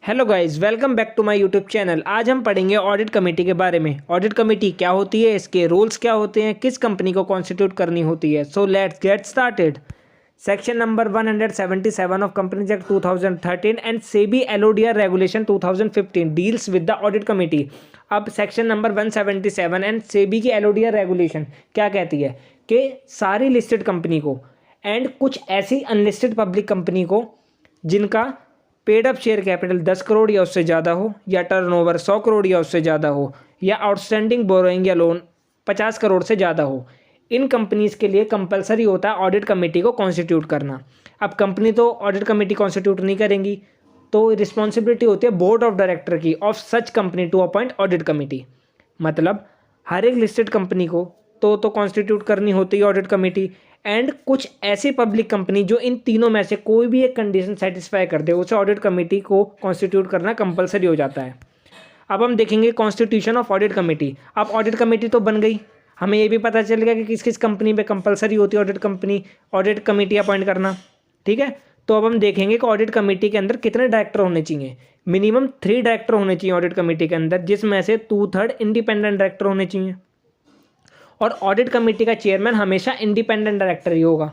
Hello guys, welcome back to my YouTube channel. आज हम पढ़ेंगे ऑडिट कमेटी के बारे में। ऑडिट कमेटी क्या होती है, इसके रोल्स क्या होते हैं, किस कंपनी को कॉन्स्टिट्यूट करनी होती है। So let's get started. Section number 177 of companies act 2013 and SEBI LODR regulation 2015 deals with the audit committee. अब सेक्शन नंबर 177 एंड सेबी की एलओडीआर रेगुलेशन क्या कहती है कि सारी लिस्टेड कंपनी को एंड कुछ ऐसी अनलिस्टेड पब्लिक कंपनी को जिनका paid up share capital 10 crore या उससे ज़्यादा हो, या टर्नओवर 100 करोड़ या उससे ज़्यादा हो, या आउटस्टैंडिंग बोरोइंग या लोन 50 करोड़ से ज़्यादा हो, इन कंपनीज के लिए कंपलसरी होता है ऑडिट कमेटी को कॉन्स्टिट्यूट करना। अब कंपनी तो ऑडिट कमेटी कॉन्स्टिट्यूट नहीं करेंगी, तो रिस्पॉन्सिबिलिटी होती है बोर्ड ऑफ डायरेक्टर की of such company to appoint audit committee. मतलब हर एक लिस्टेड कंपनी को तो कॉन्स्टिट्यूट करनी होती है ऑडिट कमेटी, एंड कुछ ऐसी पब्लिक कंपनी जो इन तीनों में से कोई भी एक कंडीशन सेटिस्फाई कर दे उसे ऑडिट कमेटी को कॉन्स्टिट्यूट करना कंपलसरी हो जाता है। अब हम देखेंगे कॉन्स्टिट्यूशन ऑफ ऑडिट कमेटी। अब ऑडिट कमेटी तो बन गई, हमें ये भी पता चल गया कि किस किस कंपनी में कंपलसरी होती है ऑडिट कमेटी अपॉइंट करना। ठीक है, तो अब हम देखेंगे कि ऑडिट कमेटी के अंदर कितने डायरेक्टर होने चाहिए। मिनिमम 3 डायरेक्टर होने चाहिए ऑडिट कमेटी के अंदर, जिसमें से 2/3 इंडिपेंडेंट डायरेक्टर होने चाहिए। और ऑडिट कमेटी का चेयरमैन हमेशा इंडिपेंडेंट डायरेक्टर ही होगा।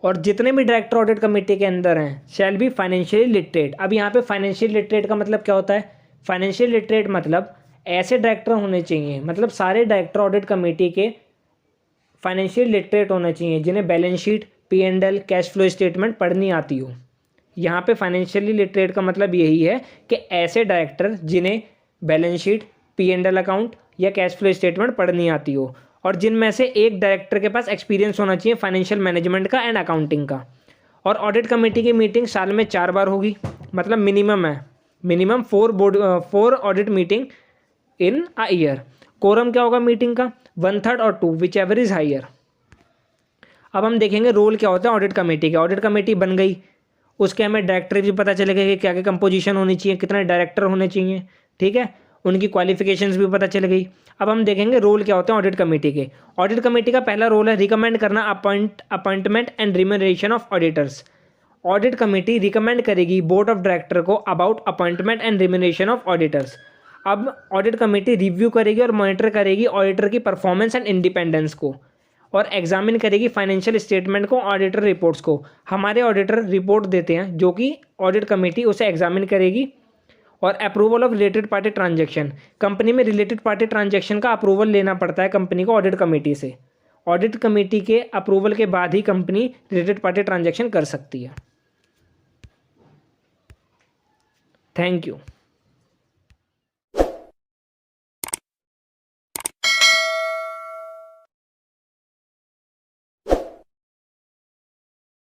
और जितने भी डायरेक्टर ऑडिट कमेटी के अंदर हैं शैल बी फाइनेंशियली लिटरेट। अब यहाँ पे फाइनेंशियल लिटरेट का मतलब क्या होता है? फाइनेंशियल लिटरेट मतलब ऐसे डायरेक्टर होने चाहिए, मतलब सारे डायरेक्टर ऑडिट कमेटी के फाइनेंशियल लिटरेट होने चाहिए जिन्हें balance sheet, P&L, cash flow statement पढ़नी आती हो। यहाँ पे फाइनेंशियली लिटरेट का मतलब यही है कि ऐसे डायरेक्टर जिन्हें बैलेंस शीट, P&L अकाउंट या कैश फ्लो स्टेटमेंट पढ़नी आती हो, और जिनमें से एक डायरेक्टर के पास एक्सपीरियंस होना चाहिए फाइनेंशियल मैनेजमेंट का एंड अकाउंटिंग का। और ऑडिट कमेटी की मीटिंग साल में 4 बार होगी, मतलब minimum 4 audit meeting in a year. Quorum क्या होगा मीटिंग का? 1/3 और 2 विच एवर इज हाइयर। अब हम देखेंगे रोल क्या होता है ऑडिट कमेटी का। ऑडिट कमेटी बन गई, उसके हमें डायरेक्टर भी पता चलेगा कि क्या क्या कंपोजिशन होनी चाहिए, कितने डायरेक्टर होने चाहिए। ठीक है, उनकी क्वालिफिकेशंस भी पता चल गई। अब हम देखेंगे रोल क्या होते हैं ऑडिट कमेटी के। ऑडिट कमेटी का पहला रोल है रिकमेंड करना appointment and remuneration of auditors. Audit committee recommend करेगी बोर्ड ऑफ डायरेक्टर को about appointment and remuneration of auditors. अब ऑडिट कमेटी रिव्यू करेगी और मॉनिटर करेगी ऑडिटर की परफॉर्मेंस एंड इंडिपेंडेंस को, और एग्जामिन करेगी फाइनेंशियल स्टेटमेंट को, ऑडिटर रिपोर्ट्स को। हमारे ऑडिटर रिपोर्ट देते हैं जो कि ऑडिट कमेटी उसे एग्जामिन करेगी। और approval of related party transaction, company में रिलेटेड पार्टी ट्रांजैक्शन का अप्रूवल लेना पड़ता है कंपनी को ऑडिट कमेटी से। ऑडिट कमेटी के अप्रूवल के बाद ही कंपनी रिलेटेड पार्टी ट्रांजैक्शन कर सकती है। Thank you.